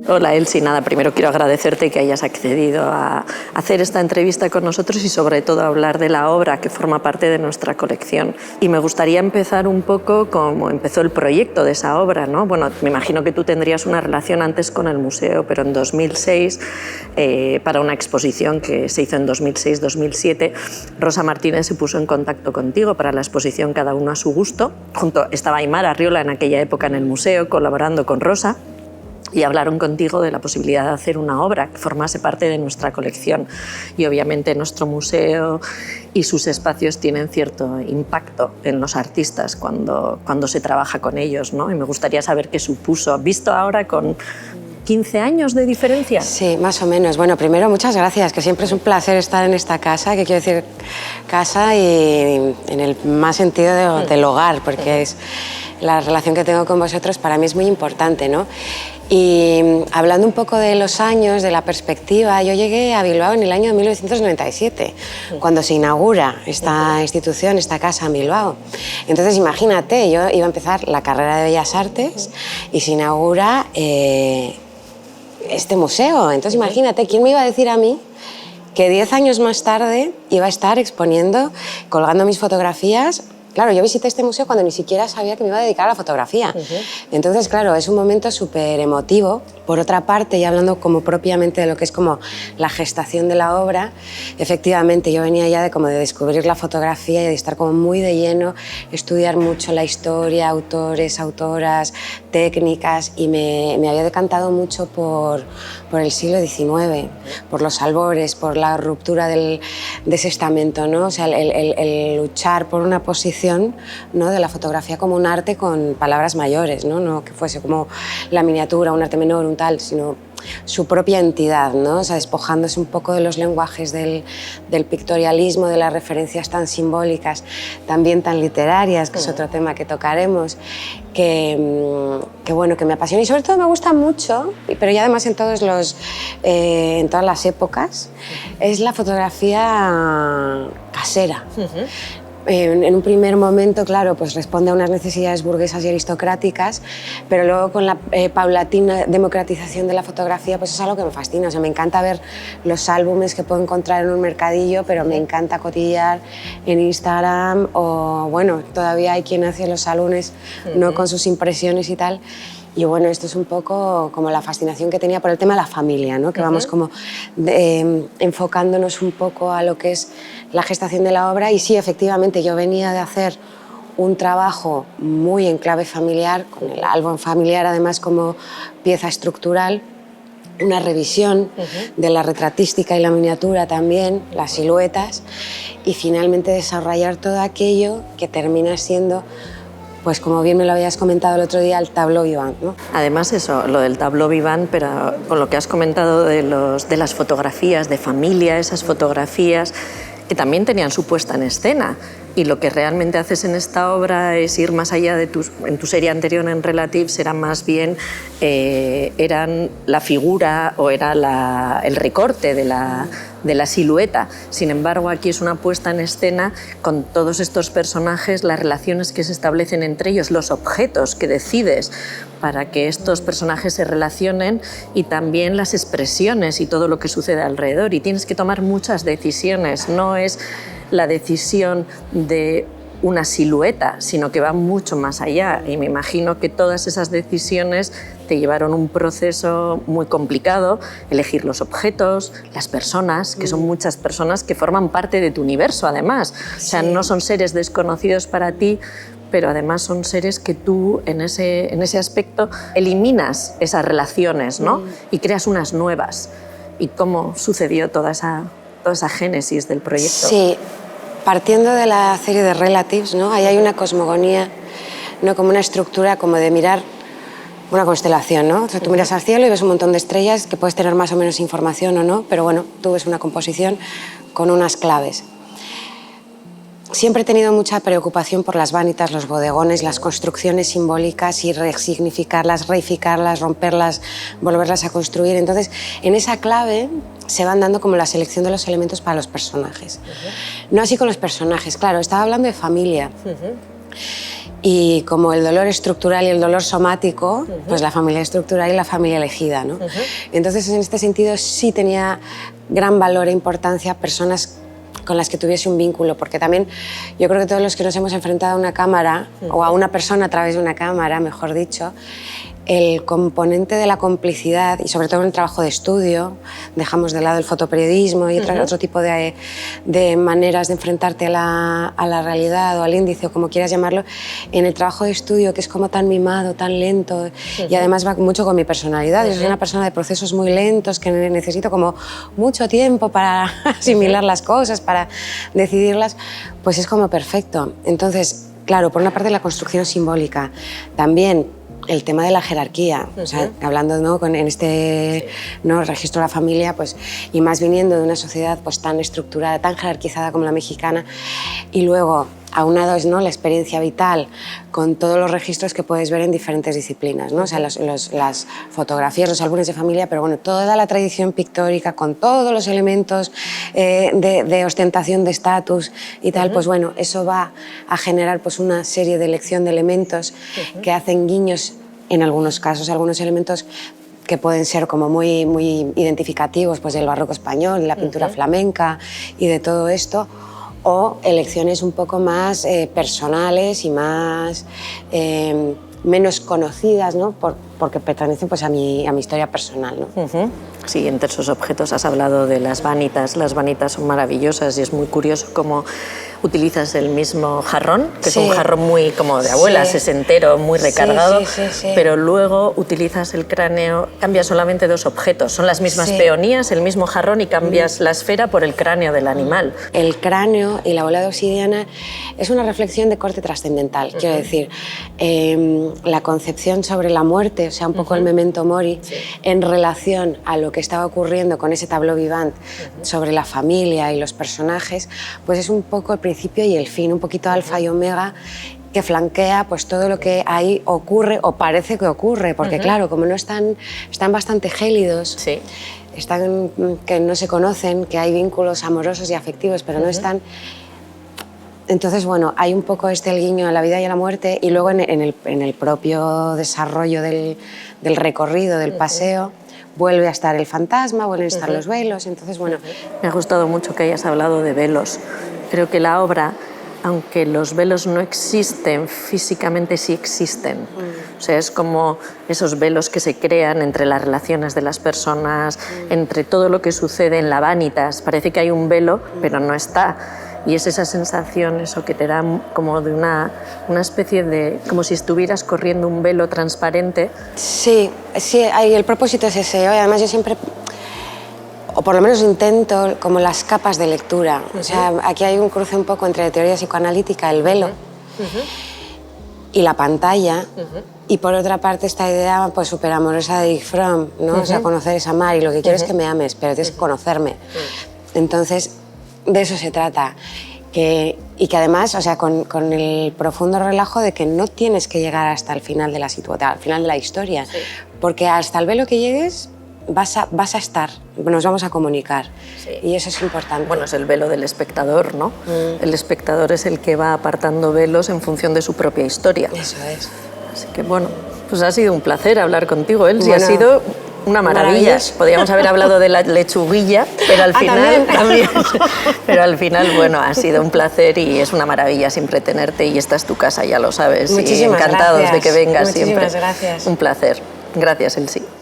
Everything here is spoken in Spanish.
Hola Elsie, nada, primero quiero agradecerte que hayas accedido a hacer esta entrevista con nosotros y sobre todo a hablar de la obra que forma parte de nuestra colección. Y me gustaría empezar un poco como empezó el proyecto de esa obra, ¿no? Bueno, me imagino que tú tendrías una relación antes con el museo, pero en 2006, para una exposición que se hizo en 2006-2007, Rosa Martínez se puso en contacto contigo para la exposición Cada uno a su gusto. Estaba Aimar Arriola en aquella época en el museo colaborando con Rosa. Y hablaron contigo de la posibilidad de hacer una obra que formase parte de nuestra colección. Y obviamente nuestro museo y sus espacios tienen cierto impacto en los artistas cuando se trabaja con ellos, ¿no? Y me gustaría saber qué supuso. ¿Visto ahora con 15 años de diferencia? Sí, más o menos. Bueno, primero, muchas gracias, que siempre es un placer estar en esta casa, que quiero decir casa y en el más sentido del hogar, porque es la relación que tengo con vosotros para mí es muy importante, ¿no? Y hablando un poco de los años, de la perspectiva, yo llegué a Bilbao en el año 1997, cuando se inaugura esta institución, esta casa en Bilbao. Entonces, imagínate, yo iba a empezar la carrera de Bellas Artes y se inaugura este museo. Entonces, imagínate, ¿quién me iba a decir a mí que 10 años más tarde iba a estar exponiendo, colgando mis fotografías? Claro, yo visité este museo cuando ni siquiera sabía que me iba a dedicar a la fotografía. Entonces, claro, es un momento súper emotivo. Por otra parte, y hablando como propiamente de lo que es como la gestación de la obra, efectivamente yo venía ya de descubrir la fotografía y de estar como muy de lleno, estudiar mucho la historia, autores, autoras, técnicas, y me había decantado mucho por el siglo XIX, por los albores, por la ruptura de ese estamento, ¿no? O sea, el luchar por una posición, ¿no?, de la fotografía como un arte con palabras mayores, ¿no? No que fuese como la miniatura, un arte menor, un tal, sino su propia entidad, ¿no? O sea, despojándose un poco de los lenguajes del pictorialismo, de las referencias tan simbólicas, también tan literarias, que es otro tema que tocaremos, que bueno, que me apasiona y sobre todo me gusta mucho, pero ya además en todas las épocas, es la fotografía casera. En un primer momento, claro, pues responde a unas necesidades burguesas y aristocráticas, pero luego con la paulatina democratización de la fotografía, pues es algo que me fascina. O sea, me encanta ver los álbumes que puedo encontrar en un mercadillo, pero me encanta cotillar en Instagram, o bueno, todavía hay quien hace los álbumes, ¿no?, con sus impresiones y tal. Y bueno, esto es un poco como la fascinación que tenía por el tema de la familia, ¿no? Que vamos como enfocándonos un poco a lo que es la gestación de la obra. Y sí, efectivamente, yo venía de hacer un trabajo muy en clave familiar, con el álbum familiar además como pieza estructural, una revisión de la retratística y la miniatura también, las siluetas, y finalmente desarrollar todo aquello que termina siendo, pues como bien me lo habías comentado el otro día, el tableau vivant, ¿no? Además eso, lo del tableau vivant, pero con lo que has comentado de las fotografías de familia, esas fotografías que también tenían su puesta en escena. Y lo que realmente haces en esta obra es ir más allá de en tu serie anterior en Relatives, era más bien eran la figura o era el recorte de la silueta. Sin embargo, aquí es una puesta en escena con todos estos personajes, las relaciones que se establecen entre ellos, los objetos que decides para que estos personajes se relacionen y también las expresiones y todo lo que sucede alrededor. Y tienes que tomar muchas decisiones, no es la decisión de una silueta, sino que va mucho más allá. Y me imagino que todas esas decisiones te llevaron un proceso muy complicado, elegir los objetos, las personas, que son muchas personas que forman parte de tu universo además. O sea, no son seres desconocidos para ti, pero además son seres que tú en ese aspecto eliminas esas relaciones, ¿no? Y creas unas nuevas. ¿Y cómo sucedió toda esa génesis del proyecto? Sí, partiendo de la serie de Relatives, ¿no? Ahí hay una cosmogonía, ¿no?, como una estructura como de mirar una constelación, ¿no? O sea, tú miras al cielo y ves un montón de estrellas que puedes tener más o menos información o no, pero bueno, tú ves una composición con unas claves. Siempre he tenido mucha preocupación por las vanitas, los bodegones, las construcciones simbólicas y resignificarlas, reificarlas, romperlas, volverlas a construir. Entonces, en esa clave se van dando como la selección de los elementos para los personajes. No así con los personajes, claro, estaba hablando de familia. Y como el dolor estructural y el dolor somático, pues la familia estructural y la familia elegida, ¿no? Entonces, en este sentido, sí tenía gran valor e importancia personas con las que tuviese un vínculo, porque también yo creo que todos los que nos hemos enfrentado a una cámara, o a una persona a través de una cámara, mejor dicho, el componente de la complicidad, y sobre todo en el trabajo de estudio, dejamos de lado el fotoperiodismo y otro tipo de maneras de enfrentarte a la realidad o al índice, o como quieras llamarlo, en el trabajo de estudio, que es como tan mimado, tan lento, y además va mucho con mi personalidad. Yo soy una persona de procesos muy lentos, que necesito como mucho tiempo para asimilar las cosas, para decidirlas, pues es como perfecto. Entonces, claro, por una parte la construcción simbólica, también el tema de la jerarquía, o sea, hablando, ¿no?, en este, ¿no?, registro de la familia, pues, y más viniendo de una sociedad pues, tan estructurada, tan jerarquizada como la mexicana, y luego aunados, ¿no?, la experiencia vital con todos los registros que puedes ver en diferentes disciplinas, ¿no? O sea, las fotografías, los álbumes de familia, pero bueno, toda la tradición pictórica con todos los elementos de ostentación de estatus y tal, pues bueno, eso va a generar pues una serie de elección de elementos que hacen guiños, en algunos casos, algunos elementos que pueden ser como muy identificativos pues, del barroco español, de la pintura flamenca y de todo esto, o elecciones un poco más personales y más menos conocidas, ¿no? Porque pertenecen pues, a mi historia personal, ¿no? Sí, entre esos objetos has hablado de las vanitas. Las vanitas son maravillosas y es muy curioso cómo utilizas el mismo jarrón, que es un jarrón muy como de abuela, sesentero, muy recargado, pero luego utilizas el cráneo, cambias solamente dos objetos, son las mismas peonías, el mismo jarrón, y cambias la esfera por el cráneo del animal. El cráneo y la bola de obsidiana es una reflexión de corte trascendental, quiero decir, la concepción sobre la muerte, o sea, un poco el memento mori, en relación a lo que estaba ocurriendo con ese tableau vivant sobre la familia y los personajes, pues es un poco el principio y el fin, un poquito alfa y omega, que flanquea pues todo lo que ahí ocurre o parece que ocurre, porque claro, como no están bastante gélidos, están que no se conocen, que hay vínculos amorosos y afectivos, pero no están. Entonces, bueno, hay un poco el guiño a la vida y a la muerte, y luego en el propio desarrollo del recorrido, del paseo, vuelve a estar el fantasma, vuelven a estar los velos, entonces, bueno. Me ha gustado mucho que hayas hablado de velos. Creo que la obra, aunque los velos no existen, físicamente sí existen. O sea, es como esos velos que se crean entre las relaciones de las personas, entre todo lo que sucede en la vanitas. Parece que hay un velo, pero no está. Y es esa sensación, eso que te da como de una especie de... como si estuvieras corriendo un velo transparente. Sí, el propósito es ese. Además, yo siempre... o por lo menos intento, como las capas de lectura. O sea, aquí hay un cruce un poco entre la teoría psicoanalítica, el velo, y la pantalla, y por otra parte esta idea pues súper amorosa de Erich Fromm, ¿no? O sea, conocer es amar, y lo que quiero es que me ames, pero tienes que conocerme. Entonces, de eso se trata. Y que además, o sea, con el profundo relajo de que no tienes que llegar hasta el final de la situación, al final de la historia, porque hasta el velo que llegues vas a estar, nos vamos a comunicar, y eso es importante. Bueno, es el velo del espectador, ¿no? El espectador es el que va apartando velos en función de su propia historia. Eso es. Así que bueno, pues ha sido un placer hablar contigo, Elsie, ha sido una maravilla. Podríamos haber hablado de la lechuguilla, pero al final también. Pero al final, bueno, ha sido un placer y es una maravilla siempre tenerte, y esta es tu casa, ya lo sabes. Muchísimas y encantados gracias. de que vengas siempre. Muchísimas gracias. Un placer. Gracias, Elsie.